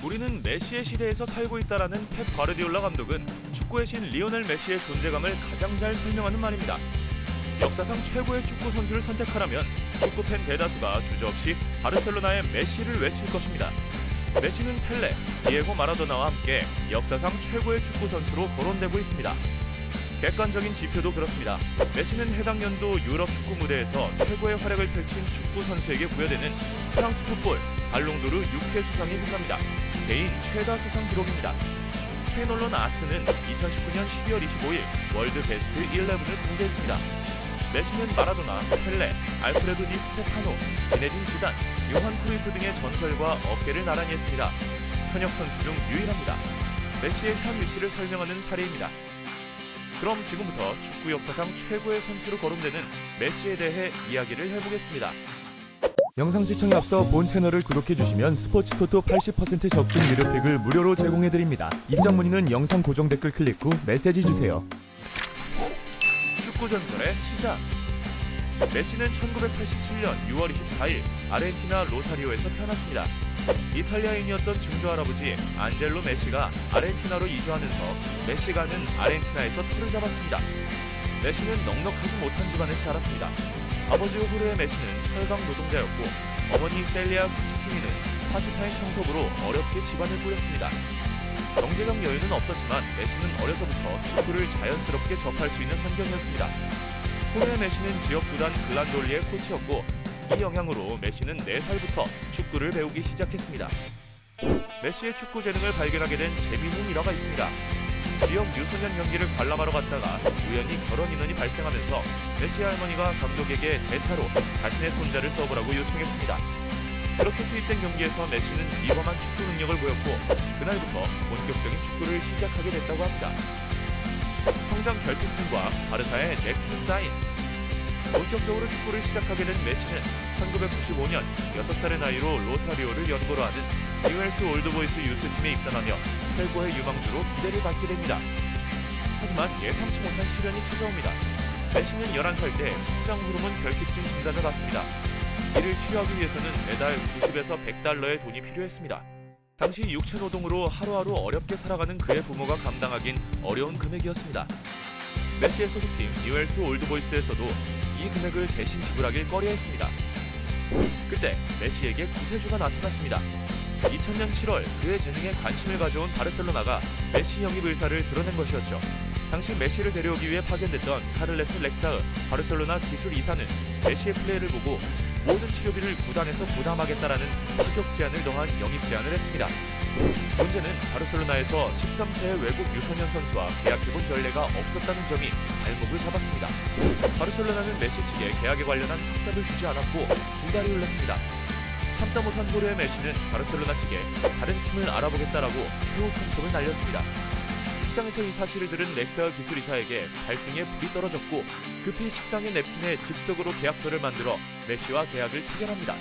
우리는 메시의 시대에서 살고 있다라는 펩 과르디올라 감독은 축구의 신 리오넬 메시의 존재감을 가장 잘 설명하는 말입니다. 역사상 최고의 축구 선수를 선택하라면 축구팬 대다수가 주저없이 바르셀로나의 메시를 외칠 것입니다. 메시는 펠레, 디에고 마라도나와 함께 역사상 최고의 축구 선수로 거론되고 있습니다. 객관적인 지표도 그렇습니다. 메시는 해당 연도 유럽 축구 무대에서 최고의 활약을 펼친 축구 선수에게 부여되는 프랑스 풋볼 발롱도르 6회 수상에 빛납니다. 개인 최다 수상 기록입니다. 스페인 언론 아스는 2019년 12월 25일 월드 베스트 11을 공개했습니다. 메시는 마라도나, 펠레, 알프레도 디 스테파노, 지네딘 지단, 요한 크루이프 등의 전설과 어깨를 나란히 했습니다. 현역 선수 중 유일합니다. 메시의 현 위치를 설명하는 사례입니다. 그럼 지금부터 축구 역사상 최고의 선수로 거론되는 메시에 대해 이야기를 해보겠습니다. 영상 시청에 앞서 본 채널을 구독해주시면 스포츠토토 80% 적금 유료팩을 무료로 제공해드립니다. 입장 문의는 영상 고정 댓글 클릭 후 메시지 주세요. 축구 전설의 시작. 메시는 1987년 6월 24일 아르헨티나 로사리오에서 태어났습니다. 이탈리아인이었던 증조 할아버지 안젤로 메시가 아르헨티나로 이주하면서 메시가는 아르헨티나에서 터를 잡았습니다. 메시는 넉넉하지 못한 집안에서 자랐습니다. 아버지 호르헤 메시는 철강 노동자였고 어머니 셀리아 쿠치티니는 파트타임 청소부로 어렵게 집안을 꾸렸습니다. 경제적 여유는 없었지만 메시는 어려서부터 축구를 자연스럽게 접할 수 있는 환경이었습니다. 호르헤 메시는 지역 구단 글란돌리의 코치였고 이 영향으로 메시는 4살부터 축구를 배우기 시작했습니다. 메시의 축구 재능을 발견하게 된 재미있는 일화가 있습니다. 지역 유소년 경기를 관람하러 갔다가 우연히 결혼 인원이 발생하면서 메시 할머니가 감독에게 대타로 자신의 손자를 써보라고 요청했습니다. 그렇게 투입된 경기에서 메시는 비범한 축구 능력을 보였고 그날부터 본격적인 축구를 시작하게 됐다고 합니다. 성장 결핍증과 바르사의 냅킨 사인. 본격적으로 축구를 시작하게 된 메시는 1995년 6살의 나이로 로사리오를 연고로 하는 뉴엘스 올드보이스 유스팀에 입단하며 최고의 유망주로 기대를 받게 됩니다. 하지만 예상치 못한 시련이 찾아옵니다. 메시는 11살 때 성장 호르몬 결핍증 진단을 받습니다. 이를 치료하기 위해서는 매달 90에서 100달러의 돈이 필요했습니다. 당시 육체 노동으로 하루하루 어렵게 살아가는 그의 부모가 감당하긴 어려운 금액이었습니다. 메시의 소속팀 뉴엘스 올드보이스에서도 이 금액을 대신 지불하길 꺼려했습니다. 그때 메시에게 구세주가 나타났습니다. 2000년 7월 그의 재능에 관심을 가져온 바르셀로나가 메시 영입 의사를 드러낸 것이었죠. 당시 메시를 데려오기 위해 파견됐던 카를레스 렉사흐 바르셀로나 기술 이사는 메시의 플레이를 보고 모든 치료비를 구단에서 부담하겠다라는 파격 제한을 더한 영입 제안을 했습니다. 문제는 바르셀로나에서 13세의 외국 유소년 선수와 계약해본 전례가 없었다는 점이 발목을 잡았습니다. 바르셀로나는 메시 측에 계약에 관련한 확답을 주지 않았고 2달이 흘렀습니다. 참다 못한 호르헤 메시는 바르셀로나 측에 다른 팀을 알아보겠다라고 최후 통첩을 날렸습니다. 식당에서 이 사실을 들은 렉사흐 기술이사에게 발등에 불이 떨어졌고 급히 식당의 냅킨에 즉석으로 계약서를 만들어 메시와 계약을 체결합니다.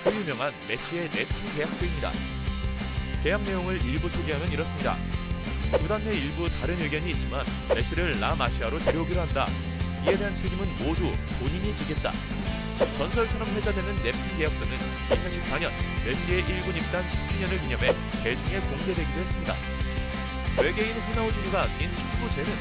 그 유명한 메시의 냅킨 계약서입니다. 계약 내용을 일부 소개하면 이렇습니다. 구단 내 일부 다른 의견이 있지만 메시를 라마시아로 데려오기로 한다. 이에 대한 책임은 모두 본인이 지겠다. 전설처럼 회자되는 냅킨 계약서는 2014년 메시의 1군 입단 10주년을 기념해 대중에 공개되기도 했습니다. 외계인 호나우주니가 아낀 축구 재능.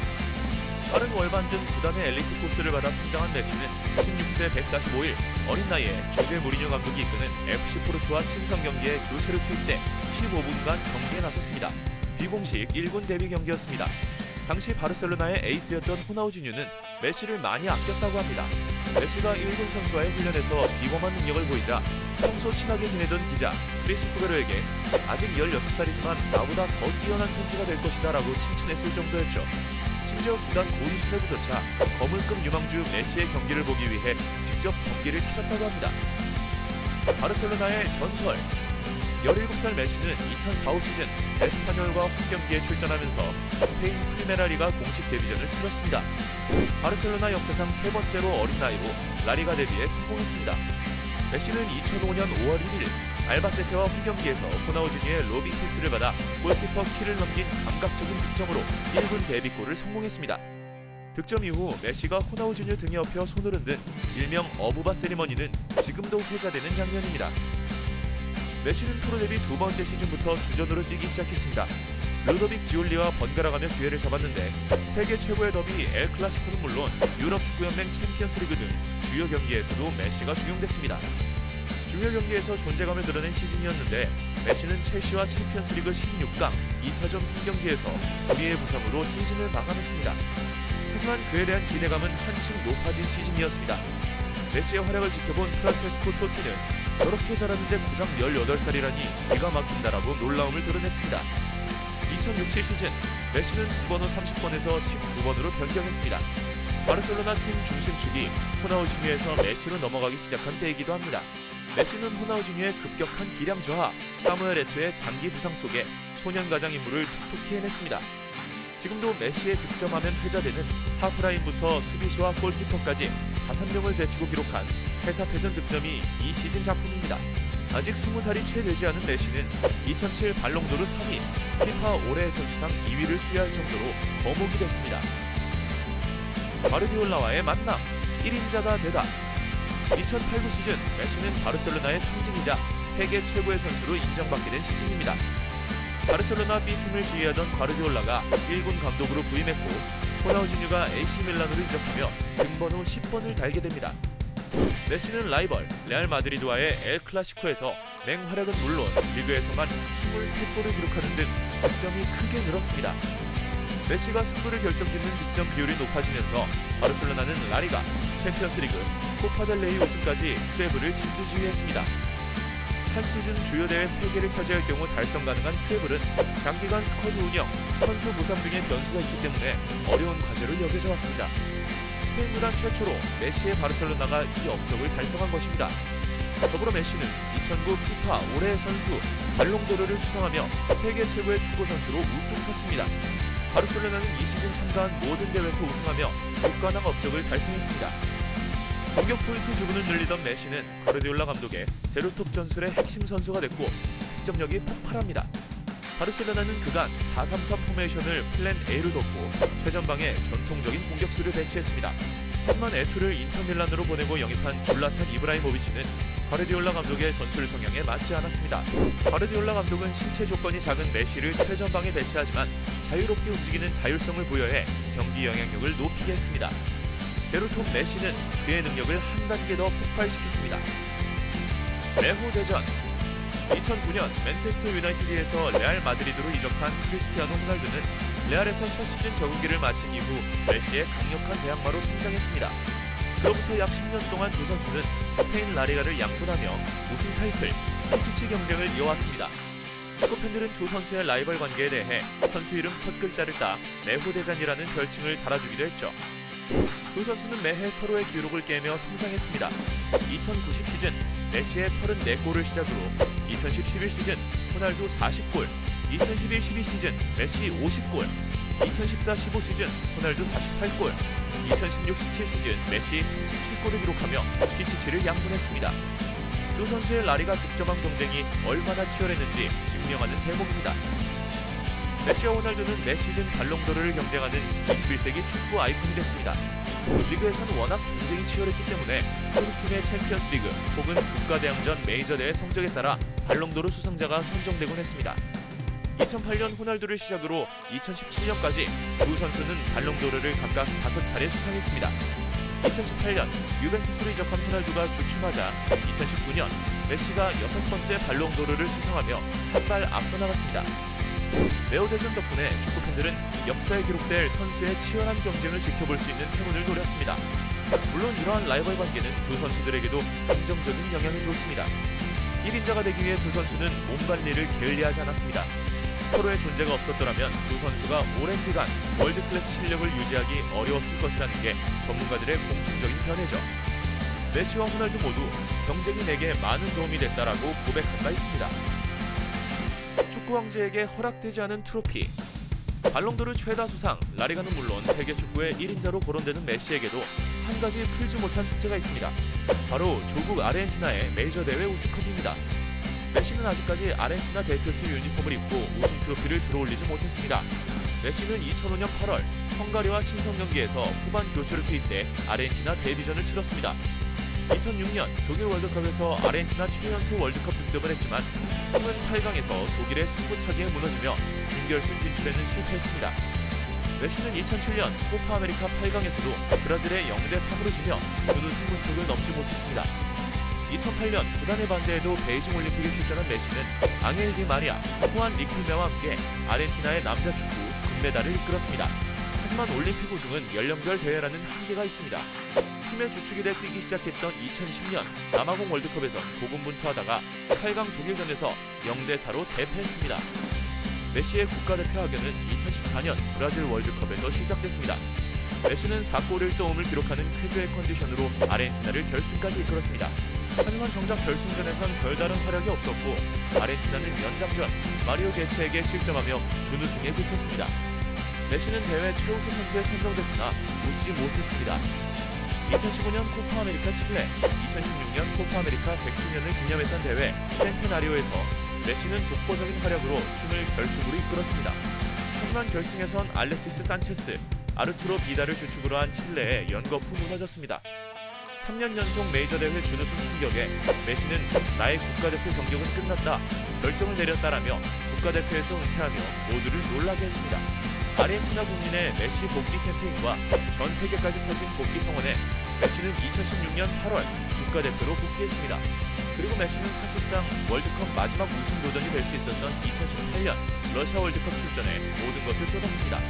빠른 월반 등 구단의 엘리트 코스를 받아 성장한 메시는 16세 145일 어린 나이에 주제 무리뉴 감독이 이끄는 FC 포르투와 친선 경기에 교체로 투입돼 15분간 경기에 나섰습니다. 비공식 1군 데뷔 경기였습니다. 당시 바르셀로나의 에이스였던 호나우주뉴는 메시를 많이 아꼈다고 합니다. 메시가 1군 선수와의 훈련에서 비범한 능력을 보이자 평소 친하게 지내던 기자 크리스 쿠베로에게 아직 16살이지만 나보다 더 뛰어난 선수가 될 것이다 라고 칭찬했을 정도였죠. 심지어 구단 고위 수뇌부조차 거물급 유망주 메시의 경기를 보기 위해 직접 경기를 찾았다고 합니다. 바르셀로나의 전설. 17살 메시는 2004-5 시즌 에스파뇰과 홈경기에 출전하면서 스페인 프리메라리가 공식 데뷔전을 치렀습니다. 바르셀로나 역사상 3번째로 어린 나이로 라리가 데뷔에 성공했습니다. 메시는 2005년 5월 1일 알바세테와 홈경기에서 호나우주니의 로빙 패스를 받아 골키퍼 키를 넘긴 감각적인 득점으로 1군 데뷔골을 성공했습니다. 득점 이후 메시가 호나우주니 등에 업혀 손을 흔든 일명 어부바 세리머니는 지금도 회자되는 장면입니다. 메시는 프로 데뷔 두 번째 시즌부터 주전으로 뛰기 시작했습니다. 루도빅 지올리와 번갈아가며 기회를 잡았는데 세계 최고의 더비 엘 클라시코는 물론 유럽 축구연맹 챔피언스리그 등 주요 경기에서도 메시가 중용됐습니다. 주요 경기에서 존재감을 드러낸 시즌이었는데 메시는 첼시와 챔피언스리그 16강 2차전 홈경기에서 불의의 부상으로 시즌을 마감했습니다. 하지만 그에 대한 기대감은 한층 높아진 시즌이었습니다. 메시의 활약을 지켜본 프란체스코 토티는 저렇게 자랐는데 고작 18살이라니 기가 막힌다라고 놀라움을 드러냈습니다. 2006 시즌 메시는 등번호 30번에서 19번으로 변경했습니다. 바르셀로나 팀 중심축이 호나우지뉴에서 메시로 넘어가기 시작한 때이기도 합니다. 메시는 호나우지뉴의 급격한 기량 저하, 사무엘 에토의 장기 부상 속에 소년가장 임무를 톡톡히 해냈습니다. 지금도 메시의 득점하면 회자되는 하프라인부터 수비수와 골키퍼까지 5명을 제치고 기록한 헤타페전 득점이 이 시즌 작품입니다. 아직 20살이 채 되지 않은 메시는 2007 발롱도르 3위, 피파 올해의 선수상 2위를 수여할 정도로 거목이 됐습니다. 가르디올라와의 만남, 1인자가 되다. 2008-9 시즌 메시는 바르셀로나의 상징이자 세계 최고의 선수로 인정받게 된 시즌입니다. 바르셀로나 B팀을 지휘하던 가르디올라가 1군 감독으로 부임했고 호나우지뉴가 AC 밀란으로 이적하며 등번호 10번을 달게 됩니다. 메시는 라이벌 레알 마드리드와의 엘 클라시코에서 맹활약은 물론 리그에서만 23골을 기록하는 등 득점이 크게 늘었습니다. 메시가 승부를 결정짓는 득점 비율이 높아지면서 바르셀로나는 라리가, 챔피언스리그, 코파델레이 우승까지 트래블을 진두지휘했습니다. 한 시즌 주요 대회 3개를 차지할 경우 달성 가능한 트래블은 장기간 스쿼드 운영, 선수 부상 등의 변수가 있기 때문에 어려운 과제로 여겨져 왔습니다. 스페인 구단 최초로 메시의 바르셀로나가 이 업적을 달성한 것입니다. 더불어 메시는 2009 피파 올해의 선수 발롱도르를 수상하며 세계 최고의 축구 선수로 우뚝 섰습니다. 바르셀로나는 이 시즌 참가한 모든 대회에서 우승하며 6관왕 업적을 달성했습니다. 공격 포인트 주문을 늘리던 메시는 가르디올라 감독의 제로톱 전술의 핵심 선수가 됐고 득점력이 폭발합니다. 바르셀로나는 그간 4-3-3 포메이션을 플랜 A로 뒀고 최전방에 전통적인 공격수를 배치했습니다. 하지만 에투를 인터밀란으로 보내고 영입한 줄라탄 이브라이모비치는 가르디올라 감독의 전술 성향에 맞지 않았습니다. 가르디올라 감독은 신체 조건이 작은 메시를 최전방에 배치하지만 자유롭게 움직이는 자율성을 부여해 경기 영향력을 높이게 했습니다. 제로톱 메시는 그의 능력을 한 단계 더 폭발시켰습니다. 레호 대전 2009년 맨체스터 유나이티드에서 레알 마드리드로 이적한 크리스티아노 호날두는 레알에서 첫 시즌 적응기를 마친 이후 메시의 강력한 대항마로 성장했습니다. 그로부터 약 10년 동안 두 선수는 스페인 라리가를 양분하며 우승 타이틀, 피치치 경쟁을 이어왔습니다. 축구팬들은 두 선수의 라이벌 관계에 대해 선수 이름 첫 글자를 따 레호 대전이라는 별칭을 달아주기도 했죠. 두 선수는 매해 서로의 기록을 깨며 성장했습니다. 2090 시즌 메시의 34골을 시작으로 2010-11 시즌 호날두 40골, 2011-12 시즌 메시 50골, 2014-15 시즌 호날두 48골, 2016-17 시즌 메시 37골을 기록하며 피치치를 양분했습니다. 두 선수의 라리가 득점왕 경쟁이 얼마나 치열했는지 증명하는 대목입니다. 메시와 호날두는 매 시즌 발롱도르를 경쟁하는 21세기 축구 아이콘이 됐습니다. 리그에서는 워낙 경쟁이 치열했기 때문에 소속팀의 챔피언스리그 혹은 국가대항전 메이저대회 성적에 따라 발롱도르 수상자가 선정되곤 했습니다. 2008년 호날두를 시작으로 2017년까지 두 선수는 발롱도르를 각각 5차례 수상했습니다. 2018년 유벤투스로 이적한 호날두가 주춤하자 2019년 메시가 6번째 발롱도르를 수상하며 한 발 앞서 나갔습니다. 레오 대전 덕분에 축구팬들은 역사에 기록될 선수의 치열한 경쟁을 지켜볼 수 있는 행운을 노렸습니다. 물론 이러한 라이벌 관계는 두 선수들에게도 긍정적인 영향을 줬습니다. 1인자가 되기 위해 두 선수는 몸 관리를 게을리하지 않았습니다. 서로의 존재가 없었더라면 두 선수가 오랜 기간 월드클래스 실력을 유지하기 어려웠을 것이라는 게 전문가들의 공통적인 견해죠. 메시와 호날두 모두 경쟁이 내게 많은 도움이 됐다라고 고백한 바 있습니다. 축구 황제에게 허락되지 않은 트로피. 발롱도르 최다 수상 라리가는 물론 세계 축구의 1인자로 거론되는 메시에게도 한 가지 풀지 못한 숙제가 있습니다. 바로 조국 아르헨티나의 메이저 대회 우승컵입니다. 메시는 아직까지 아르헨티나 대표팀 유니폼을 입고 우승 트로피를 들어올리지 못했습니다. 메시는 2005년 8월 헝가리와 친선 경기에서 후반 교체로 투입돼 아르헨티나 데뷔전을 치렀습니다. 2006년 독일 월드컵에서 아르헨티나 최연소 월드컵 득점을 했지만 팀은 8강에서 독일의 승부차기에 무너지며 준결승 진출에는 실패했습니다. 메시는 2007년 코파 아메리카 8강에서도 브라질에 0대3으로 지며 준우승 문턱을 넘지 못했습니다. 2008년 구단의 반대에도 베이징 올림픽에 출전한 메시는 앙헬 디 마리아, 후안 리켈메와 함께 아르헨티나의 남자 축구 금메달을 이끌었습니다. 하지만 올림픽 우승은 연령별 대회라는 한계가 있습니다. 팀의 주축이 돼 뛰기 시작했던 2010년 남아공 월드컵에서 고군분투하다가 8강 독일전에서 0대4로 대패했습니다. 메시의 국가대표 학연은 2014년 브라질 월드컵에서 시작됐습니다. 메시는 4골을 또음을 기록하는 쾌조의 컨디션으로 아르헨티나를 결승까지 이끌었습니다. 하지만 정작 결승전에선 별다른 활약이 없었고 아르헨티나는 연장전 마리오 게체에게 실점하며 준우승에 그쳤습니다. 메시는 대회 최우수 선수에 선정됐으나 웃지 못했습니다. 2015년 코파 아메리카 칠레, 2016년 코파 아메리카 100주년을 기념했던 대회 센테나리오에서 메시는 독보적인 활약으로 팀을 결승으로 이끌었습니다. 하지만 결승에선 알렉시스 산체스, 아르투로 비달을 주축으로 한 칠레에 연거푸 무너졌습니다. 3년 연속 메이저 대회 준우승 충격에 메시는 나의 국가대표 경력은 끝났다, 결정을 내렸다라며 국가대표에서 은퇴하며 모두를 놀라게 했습니다. 아르헨티나 국민의 메시 복귀 캠페인과 전 세계까지 펴진 복귀 성원에 메시는 2016년 8월 국가대표로 복귀했습니다. 그리고 메시는 사실상 월드컵 마지막 우승 도전이 될 수 있었던 2018년 러시아 월드컵 출전에 모든 것을 쏟았습니다.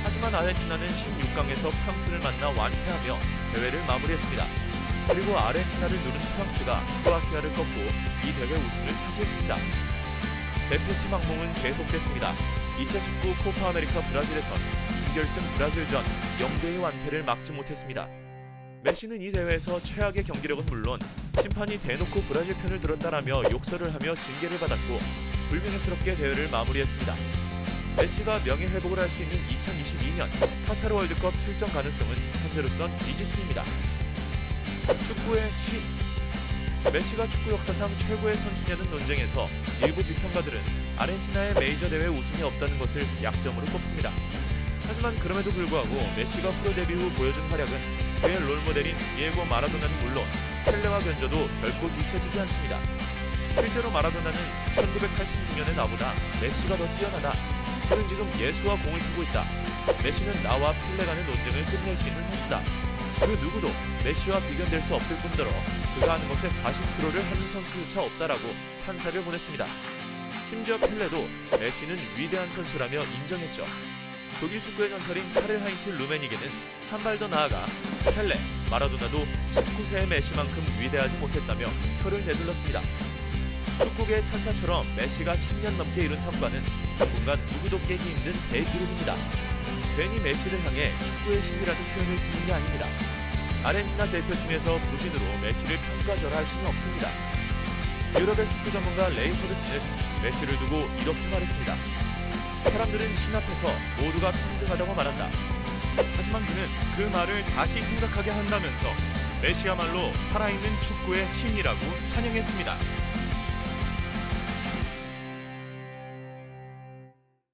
하지만 아르헨티나는 16강에서 프랑스를 만나 완패하며 대회를 마무리했습니다. 그리고 아르헨티나를 누른 프랑스가 크로아티아를 꺾고 이 대회 우승을 차지했습니다. 대표팀 악몽은 계속됐습니다. 2019 코파 아메리카 브라질에선 준결승 브라질전 0대2 완패를 막지 못했습니다. 메시는 이 대회에서 최악의 경기력은 물론 심판이 대놓고 브라질 편을 들었다라며 욕설을 하며 징계를 받았고 불명예스럽게 대회를 마무리했습니다. 메시가 명예회복을 할 수 있는 2022년 카타르 월드컵 출전 가능성은 현재로선 미지수입니다. 축구의 신, 메시가 축구 역사상 최고의 선수냐는 논쟁에서 일부 비평가들은 아르헨티나의 메이저 대회 우승이 없다는 것을 약점으로 꼽습니다. 하지만 그럼에도 불구하고 메시가 프로 데뷔 후 보여준 활약은 그의 롤모델인 디에고 마라도나는 물론 펠레와 견져도 결코 뒤처지지 않습니다. 실제로 마라도나는 1986년의 나보다 메시가 더 뛰어나다, 그는 지금 예수와 공을 차고 있다, 메시는 나와 펠레 간의 논쟁을 끝낼 수 있는 선수다, 그 누구도 메시와 비견될 수 없을 뿐더러 그가 하는 것의 40%를 하는 선수조차 없다라고 찬사를 보냈습니다. 심지어 펠레도 메시는 위대한 선수라며 인정했죠. 독일 축구의 전설인 카를 하인츠 루메니게는 한 발 더 나아가 펠레, 마라도나도 19세의 메시만큼 위대하지 못했다며 혀를 내둘렀습니다. 축구계의 찬사처럼 메시가 10년 넘게 이룬 성과는 당분간 누구도 깨기 힘든 대기록입니다. 괜히 메시를 향해 축구의 신이라는 표현을 쓰는 게 아닙니다. 아르헨티나 대표팀에서 부진으로 메시를 평가절하할 수는 없습니다. 유럽의 축구 전문가 레이 호드스는 메시를 두고 이렇게 말했습니다. 사람들은 신 앞에서 모두가 평등하다고 말한다. 하지만 그는 그 말을 다시 생각하게 한다면서 메시야말로 살아있는 축구의 신이라고 찬양했습니다.